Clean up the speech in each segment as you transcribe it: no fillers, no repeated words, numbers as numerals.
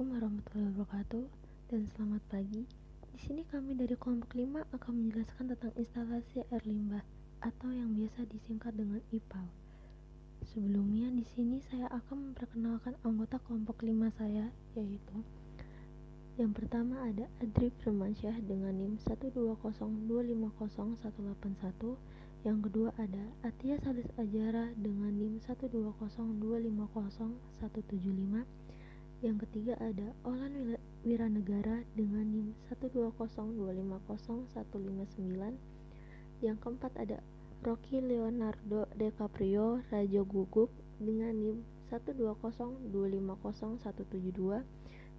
Assalamualaikum warahmatullahi wabarakatuh dan selamat pagi. Di sini kami dari kelompok 5 akan menjelaskan tentang instalasi air limbah atau yang biasa disingkat dengan IPAL. Sebelumnya di sini saya akan memperkenalkan anggota kelompok 5 saya, yaitu yang pertama ada Adri Firmansyah dengan NIM 120250181. Yang kedua ada Atia Salis Ajara dengan NIM 120250175. Yang ketiga ada Olan Wiranegara dengan NIM 120250159. Yang keempat ada Rocky Leonardo DiCaprio Rajo Guguk dengan NIM 120250172.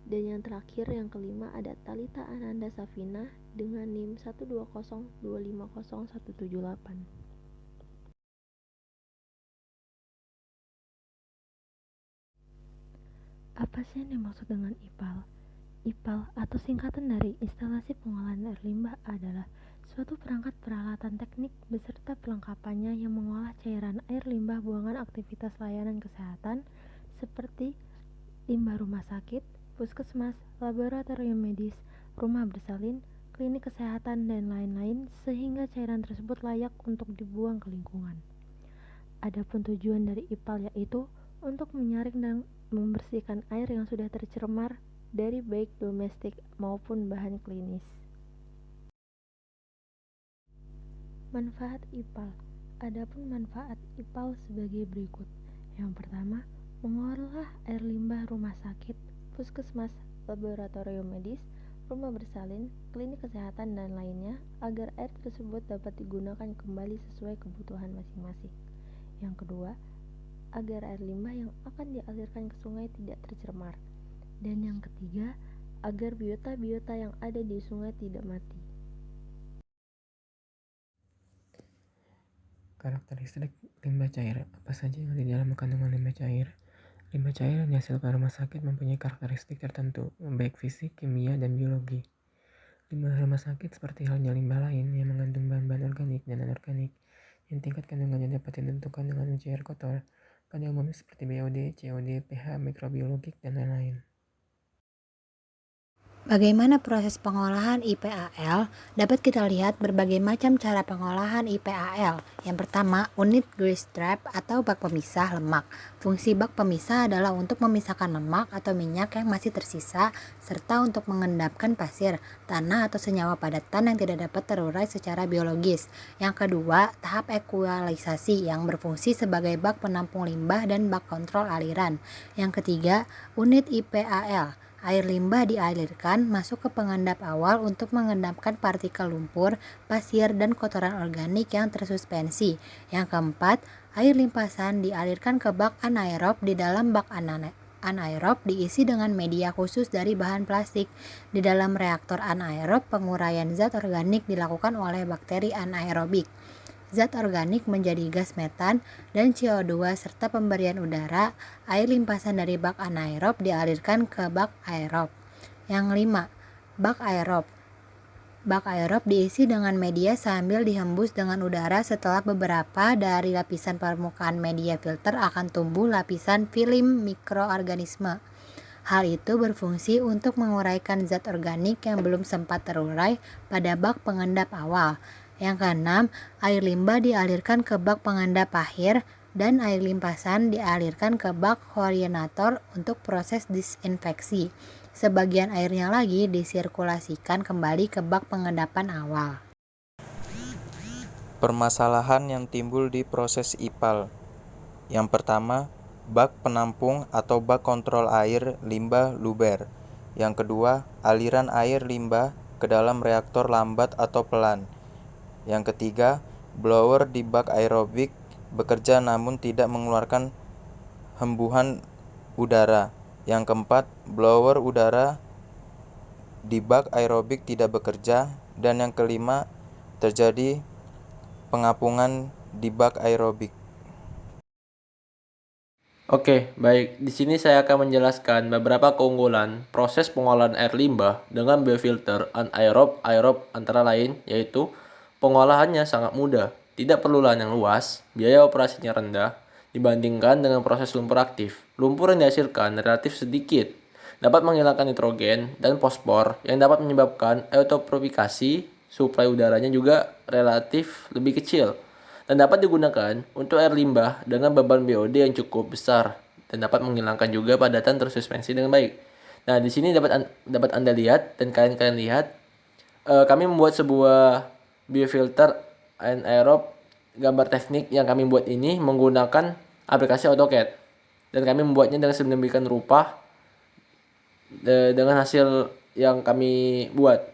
Dan yang terakhir yang kelima ada Talita Ananda Safina dengan NIM 120250178. Apa sih yang dimaksud dengan IPAL? IPAL atau singkatan dari instalasi pengolahan air limbah adalah suatu perangkat peralatan teknik beserta perlengkapannya yang mengolah cairan air limbah buangan aktivitas layanan kesehatan seperti limbah rumah sakit, puskesmas, laboratorium medis, rumah bersalin, klinik kesehatan, dan lain-lain sehingga cairan tersebut layak untuk dibuang ke lingkungan. Adapun tujuan dari IPAL yaitu untuk menyaring dan membersihkan air yang sudah tercemar dari baik domestik maupun bahan klinis. Manfaat IPAL. Adapun manfaat IPAL sebagai berikut. Yang pertama, mengolah air limbah rumah sakit, puskesmas, laboratorium medis, rumah bersalin, klinik kesehatan, dan lainnya agar air tersebut dapat digunakan kembali sesuai kebutuhan masing-masing. Yang kedua, agar air limbah yang akan dialirkan ke sungai tidak tercemar. Dan yang ketiga, agar biota-biota yang ada di sungai tidak mati. Karakteristik limbah cair. Apa saja yang ada di dalam kandungan limbah cair? Limbah cair yang dihasilkan rumah sakit mempunyai karakteristik tertentu, baik fisik, kimia, dan biologi. Limbah rumah sakit seperti halnya limbah lain yang mengandung bahan-bahan organik dan anorganik yang tingkat kandungannya dapat ditentukan dengan uji air kotor, pada umumnya seperti BOD, COD, pH, mikrobiologik, dan lain-lain. Bagaimana proses pengolahan IPAL? Dapat kita lihat berbagai macam cara pengolahan IPAL. Yang pertama, unit grease trap atau bak pemisah lemak. Fungsi bak pemisah adalah untuk memisahkan lemak atau minyak yang masih tersisa, serta untuk mengendapkan pasir, tanah atau senyawa padatan yang tidak dapat terurai secara biologis. Yang kedua, tahap ekualisasi yang berfungsi sebagai bak penampung limbah dan bak kontrol aliran. Yang ketiga, unit IPAL. Air limbah dialirkan masuk ke pengendap awal untuk mengendapkan partikel lumpur, pasir, dan kotoran organik yang tersuspensi. Yang keempat, air limpasan dialirkan ke bak anaerob. Di dalam bak anaerob diisi dengan media khusus dari bahan plastik. Di dalam reaktor anaerob, penguraian zat organik dilakukan oleh bakteri anaerobik. Zat organik menjadi gas metan dan CO2 serta pemberian udara. Air limpasan dari bak anaerob dialirkan ke bak aerob. Yang 5. Bak aerob. Bak aerob diisi dengan media sambil dihembus dengan udara. Setelah beberapa dari lapisan permukaan media filter akan tumbuh lapisan film mikroorganisme. Hal itu berfungsi untuk menguraikan zat organik yang belum sempat terurai pada bak pengendap awal. Yang keenam, air limbah dialirkan ke bak pengendap akhir dan air limpasan dialirkan ke bak koordinator untuk proses disinfeksi. Sebagian airnya lagi disirkulasikan kembali ke bak pengendapan awal. Permasalahan yang timbul di proses IPAL. Yang pertama, bak penampung atau bak kontrol air limbah luber. Yang kedua, aliran air limbah ke dalam reaktor lambat atau pelan. Yang ketiga, blower di bak aerobik bekerja namun tidak mengeluarkan hembuhan udara. Yang keempat, blower udara di bak aerobik tidak bekerja. Dan yang kelima, terjadi pengapungan di bak aerobik. Oke, baik. Di sini saya akan menjelaskan beberapa keunggulan proses pengolahan air limbah dengan biofilter anaerob aerob antara lain, yaitu pengolahannya sangat mudah, tidak perlu lahan yang luas, biaya operasinya rendah dibandingkan dengan proses lumpur aktif. Lumpur yang dihasilkan relatif sedikit dapat menghilangkan nitrogen dan fosfor yang dapat menyebabkan eutrofifikasi, suplai udaranya juga relatif lebih kecil, dan dapat digunakan untuk air limbah dengan beban BOD yang cukup besar dan dapat menghilangkan juga padatan tersuspensi dengan baik. Nah, di sini dapat Anda lihat dan kalian lihat kami membuat sebuah biofilter anaerob. Gambar teknik yang kami buat ini menggunakan aplikasi AutoCAD dan kami membuatnya dengan sedemikian rupa dengan hasil yang kami buat.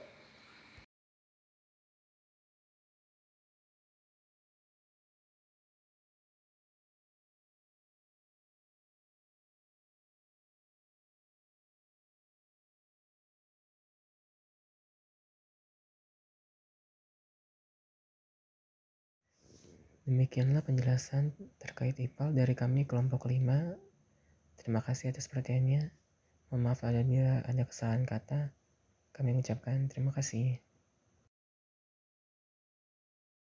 Demikianlah penjelasan terkait IPAL dari kami kelompok 5. Terima kasih atas perhatiannya. Mohon maaf apabila ada kesalahan kata. Kami mengucapkan terima kasih.